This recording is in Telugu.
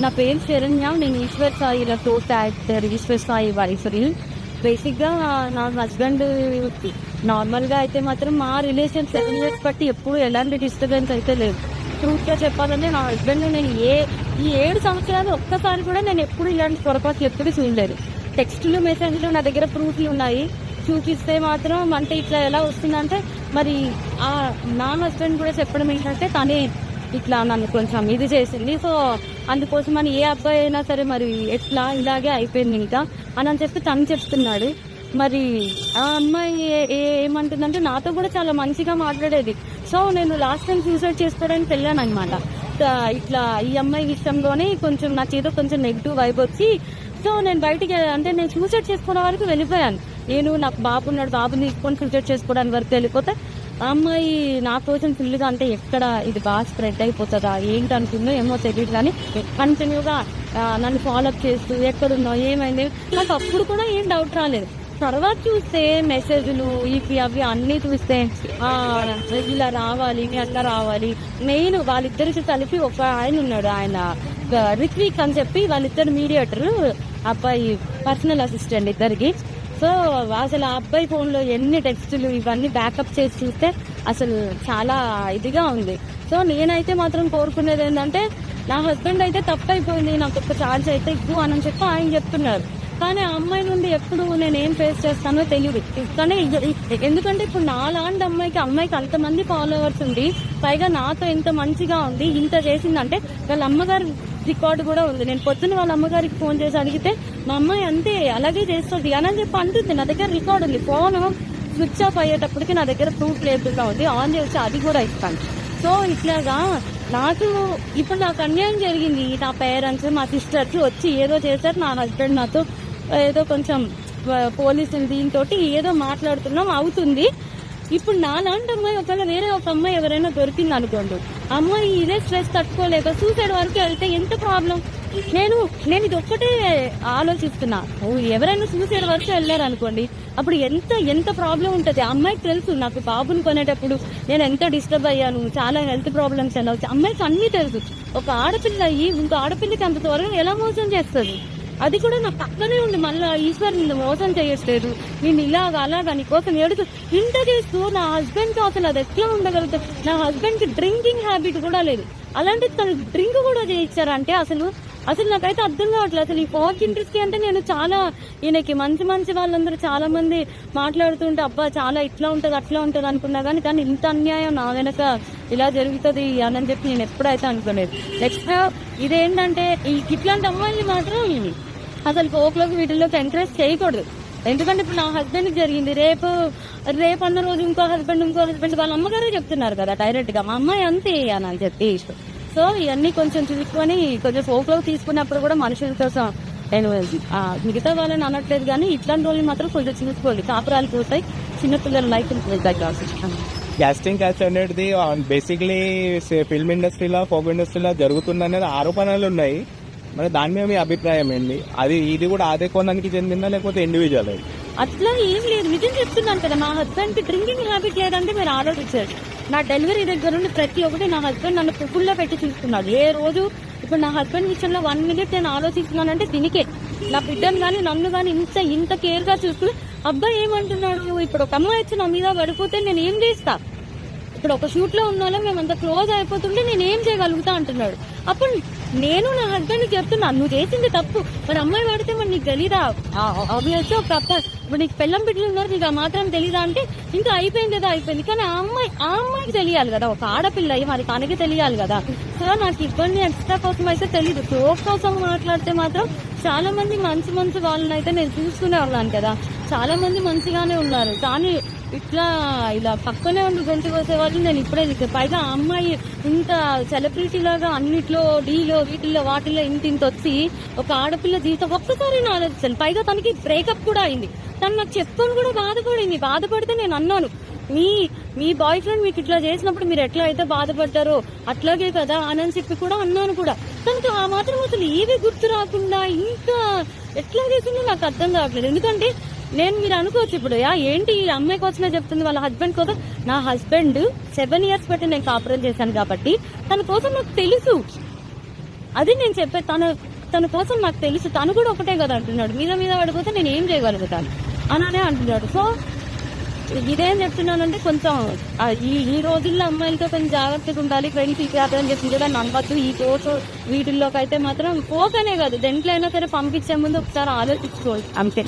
నా పేరు శరణ్య. నేను ఈశ్వర్ సాయి టోస్ట్ యాక్టర్, ఈశ్వర్ సాయి వైఫ్ని. బేసిక్గా నా హస్బెండ్ నార్మల్గా అయితే మాత్రం మా రిలేషన్ 7 years బట్టి ఎప్పుడు ఎలాంటి డిస్టర్బెన్స్ అయితే లేదు. ట్రూత్గా చెప్పాలంటే నా హస్బెండ్ నేను ఈ 7 సంవత్సరాలు ఒక్కసారి కూడా నేను ఎప్పుడు ఇలాంటి పొరపాటు ఎప్పుడు చూడలేదు. టెక్స్టులు, మెసేజ్లు నా దగ్గర ప్రూఫ్లు ఉన్నాయి. చూపిస్తే మాత్రం అంటే ఇట్లా ఎలా వస్తుందంటే మరి నా హస్బెండ్ కూడా చెప్పడం ఏంటంటే తనే ఇట్లా నన్ను కొంచెం ఇది చేసింది. సో అందుకోసం అని ఏ అబ్బాయి అయినా సరే మరి ఎట్లా ఇలాగే అయిపోయింది ఇంకా అని చెప్పి తను చెప్తున్నాడు. మరి ఆ అమ్మాయి ఏమంటుందంటే నాతో కూడా చాలా మంచిగా మాట్లాడేది. సో నేను లాస్ట్ టైం సూసైడ్ చేసుకోవడానికి వెళ్ళాను అనమాట. ఇట్లా ఈ అమ్మాయి విషయంలోనే కొంచెం నా చేత కొంచెం నెగిటివ్ వైబ్ వచ్చి సో నేను బయటికి అంటే నేను సూసైడ్ చేసుకోవడం వరకు వెళ్ళిపోయాను. నేను నాకు బాబు ఉన్నాడు, బాబుని తీసుకొని సూసైడ్ చేసుకోవడానికి వరకు వెళ్ళిపోతే ఆ అమ్మాయి నా కోసం ఫుల్గా అంటే ఎక్కడ ఇది బాగా స్ప్రెడ్ అయిపోతుందా ఏంటి అనుకుందో ఏమో తెలియదు, కానీ కంటిన్యూగా నన్ను ఫాలోఅప్ చేస్తూ ఎక్కడున్నావు ఏమైంది నాకు అప్పుడు కూడా ఏం డౌట్ రాలేదు. తర్వాత చూస్తే మెసేజ్లు ఇవి అవి అన్నీ చూస్తే ఇలా రావాలి అట్లా రావాలి. మెయిన్ వాళ్ళిద్దరికి కలిపి ఒక ఆయన ఉన్నాడు, ఆయన రిత్విక్ అని చెప్పి వాళ్ళిద్దరు మీడియేటర్, అబ్బాయి పర్సనల్ అసిస్టెంట్ ఇద్దరికి. సో అసలు ఆ అబ్బాయి ఫోన్లో ఎన్ని టెక్స్టులు ఇవన్నీ బ్యాకప్ చేసి చూస్తే అసలు చాలా ఇదిగా ఉంది. సో నేనైతే మాత్రం కోరుకునేది ఏంటంటే నా హస్బెండ్ అయితే తప్పైపోయింది, నాకు ఒక ఛాన్స్ అయితే ఇవ్వు అని చెప్పి ఆయన చెప్తున్నారు. కానీ ఆ అమ్మాయి నుండి ఎప్పుడు నేను ఏం ఫేస్ చేస్తానో తెలియదు. కానీ ఎందుకంటే ఇప్పుడు నాలాంటి అమ్మాయికి అంతమంది ఫాలోవర్స్ ఉంది, పైగా నాతో ఎంత మంచిగా ఉంది, ఇంత చేసిందంటే వాళ్ళ అమ్మగారు రికార్డు కూడా ఉంది. నేను పొద్దున్న వాళ్ళ అమ్మగారికి ఫోన్ చేసి అడిగితే మా అమ్మాయి అంతే అలాగే చేస్తుంది అని చెప్పి అంటుంది. నా దగ్గర రికార్డు ఉంది, ఫోన్ స్విచ్ ఆఫ్ అయ్యేటప్పటికి నా దగ్గర ప్రూఫ్ లేకుండా ఉంది, ఆన్ చేసి అది కూడా ఇస్తాను. సో ఇట్లాగా నాకు ఇప్పుడు నాకు అన్యాయం జరిగింది. నా పేరెంట్స్ మా సిస్టర్స్ వచ్చి ఏదో చేశారు, నా హస్బెండ్ నాతో ఏదో కొంచెం పోలీసులు దీంతో ఏదో మాట్లాడుతున్నాం అవుతుంది. ఇప్పుడు నాలాంటి అమ్మాయి ఒకవేళ వేరే ఒక అమ్మాయి ఎవరైనా దొరికింది అనుకోండి, అమ్మాయి ఇదే స్ట్రెస్ తట్టుకోలేక సూసైడ్ వరకు వెళ్తే ఎంత ప్రాబ్లం. నేను ఇది ఒక్కటే ఆలోచిస్తున్నా, ఎవరైనా సూసైడ్ వరకు వెళ్ళారు అనుకోండి అప్పుడు ఎంత ప్రాబ్లం ఉంటుంది. అమ్మాయికి తెలుసు నాకు బాబుని కొనేటప్పుడు నేను ఎంత డిస్టర్బ్ అయ్యాను, చాలా హెల్త్ ప్రాబ్లమ్స్ ఎలా వచ్చాయి, అమ్మాయికి అన్నీ తెలుసు. ఒక ఆడపిల్ల అయ్యి ఇంకో ఆడపిల్లకి అంత త్వరగా ఎలా మోసం చేస్తుంది. అది కూడా నా పక్కనే ఉండి మళ్ళీ ఈశ్వర్ నిన్ను మోసం చేయట్లేదు, నేను అలాగా నీకోసం ఏడుతూ ఇంత చేస్తూ నా హస్బెండ్కి అసలు అది ఎట్లా ఉండగలుగుతాను. నా హస్బెండ్కి డ్రింకింగ్ హ్యాబిట్ కూడా లేదు, అలాంటి తను డ్రింక్ కూడా చేయించారంటే అసలు నాకైతే అర్థం కావట్లేదు. అసలు ఈ ఫోర్త్ ఇంట్రెస్ట్ అంటే నేను చాలా ఈయనకి మంచి వాళ్ళందరూ చాలా మంది మాట్లాడుతుంటే అబ్బా చాలా ఇట్లా ఉంటుంది అట్లా ఉంటుంది అనుకున్నా, కానీ ఇంత అన్యాయం నా వెనక ఇలా జరుగుతుంది అని చెప్పి నేను ఎప్పుడైతే అనుకోలేదు. నెక్స్ట్ ఇదేంటంటే ఇట్లాంటి అమ్మాయిని మాత్రం అసలు ఫోక్లోకి వీటిల్లోకి ఎంకరేజ్ చేయకూడదు. ఎందుకంటే ఇప్పుడు నా హస్బెండ్కి జరిగింది, రేపు అన్న రోజు ఇంకో హస్బెండ్ వాళ్ళ అమ్మగారే చెప్తున్నారు కదా డైరెక్ట్గా మా అమ్మాయి అంతే అని చెప్పి. సో ఇవన్నీ కొంచెం చూసుకొని కొంచెం ఫోక్లోకి తీసుకున్నప్పుడు కూడా మనుషుల కోసం నేను మిగతా వాళ్ళని అనట్లేదు, కానీ ఇట్లాంటి రోజులు మాత్రం కొంచెం చూసుకోండి, కాపురాలు పోతాయి, చిన్నపిల్లల లైఫ్ క్యాస్టింగ్ క్యాస్ట్ అనేది బేసిక్లీ ఫిల్మ్ ఇండస్ట్రీలో ఫోక్ ఇండస్ట్రీలో జరుగుతుంది అనేది ఆరోపణలు ఉన్నాయి. మరి దాని మీద మీ అభిప్రాయం ఏంటి? ఇది కూడా అదే కోణానికి చెందిందా లేకపోతే ఇండివిజువల్? అట్లా ఏం లేదు, నిజం చెప్తున్నాను కదా. మా హస్బెండ్ కి డ్రింకింగ్ హ్యాబిట్ లేదంటే మీరు ఆలోచించారు. నా డెలివరీ దగ్గర నుండి ప్రతి ఒక్కటి నా హస్బెండ్ నన్ను పువ్వుల్లో పెట్టి చూసుకున్నాడు. ఏ రోజు ఇప్పుడు నా హస్బెండ్ విషయంలో 1 minute నేను ఆలోచిస్తున్నానంటే దీనికే. నా బిడ్డను కానీ నన్ను కానీ ఇంత కేర్ గా చూసుకుని అబ్బాయి ఏమంటున్నాడు, ఇప్పుడు ఒక అమ్మాయి వచ్చి నా మీద పడిపోతే నేను ఏం చేస్తా, ఇప్పుడు ఒక షూట్ లో ఉన్న మేము అంత క్లోజ్ అయిపోతుంటే నేను ఏం చేయగలుగుతా అంటున్నాడు. అప్పుడు నేను నా హస్బెండ్ చెప్తున్నాను నువ్వు చేసింది తప్పు, మరి అమ్మాయి పడితే మరి నీకు తెలీదా, ఆబ్వియస్లీ ఒక ఇప్పుడు నీకు పెళ్ళం బిడ్డలు ఉన్నారు నీకు ఆ మాత్రం తెలీదా అంటే ఇంకా అయిపోయింది కదా అయిపోయింది. కానీ ఆ అమ్మాయికి తెలియాలి కదా, ఒక ఆడపిల్ల అయ్యి మరి తనకి తెలియాలి కదా. సో నాకు ఇబ్బంది ఎక్స్ట్రా కోసం అయితే తెలీదు. షోక్ కోసం మాట్లాడితే మాత్రం చాలా మంది మంచి వాళ్ళని అయితే నేను చూసుకునే వాళ్ళాను కదా, చాలా మంది మంచిగానే ఉన్నారు. కానీ ఇలా పక్కనే ఉండి గొంతు కోసేవాళ్ళు నేను ఇప్పుడే చూసాను. పైగా ఆ అమ్మాయి ఇంత సెలబ్రిటీ లాగా అన్నిట్లో డీలో వీటిల్లో వాటిల్లో ఇంత వచ్చి ఒక ఆడపిల్ల జీవితం ఒక్కసారి ఆలోచించాను. పైగా తనకి బ్రేకప్ కూడా అయింది. తను నాకు చెప్పుకొని కూడా బాధపడితే నేను అన్నాను, మీ బాయ్ ఫ్రెండ్ మీకు ఇట్లా చేసినప్పుడు మీరు ఎట్లా అయితే బాధపడ్డారో అట్లాగే కదా అని చెప్పి కూడా అన్నాను కూడా. తనకు ఆ మాత్రం అసలు ఏవి గుర్తు రాకుండా ఇంకా ఎట్లా చేసిందో నాకు అర్థం కావట్లేదు. ఎందుకంటే మీరు అనుకోవచ్చు ఇప్పుడు ఏంటి ఈ అమ్మాయి కోసమే చెప్తుంది వాళ్ళ హస్బెండ్ కోసం. నా హస్బెండ్ 7 years బట్టి నేను కాపురం చేశాను కాబట్టి తన కోసం నాకు తెలుసు. అది నేను చెప్పే తన కోసం నాకు తెలుసు, తను కూడా ఒకటే కదా అంటున్నాడు, మీద పడిపోతే నేను ఏం చేయగలుగుతాను అననే అంటున్నాడు. సో ఇదేం చెప్తున్నానంటే కొంచెం ఈ రోజుల్లో అమ్మాయిలతో కొంచెం జాగ్రత్తగా ఉండాలి, ఫ్రెండ్స్ ఇది అని చెప్పి కూడా నమ్మద్దు. ఈ కోర్సు వీటిల్లోకి అయితే మాత్రం పోకనే కాదు, దేంట్లో అయినా సరే పంపించే ముందు ఒకసారి ఆలోచించుకోవాలి అంతే.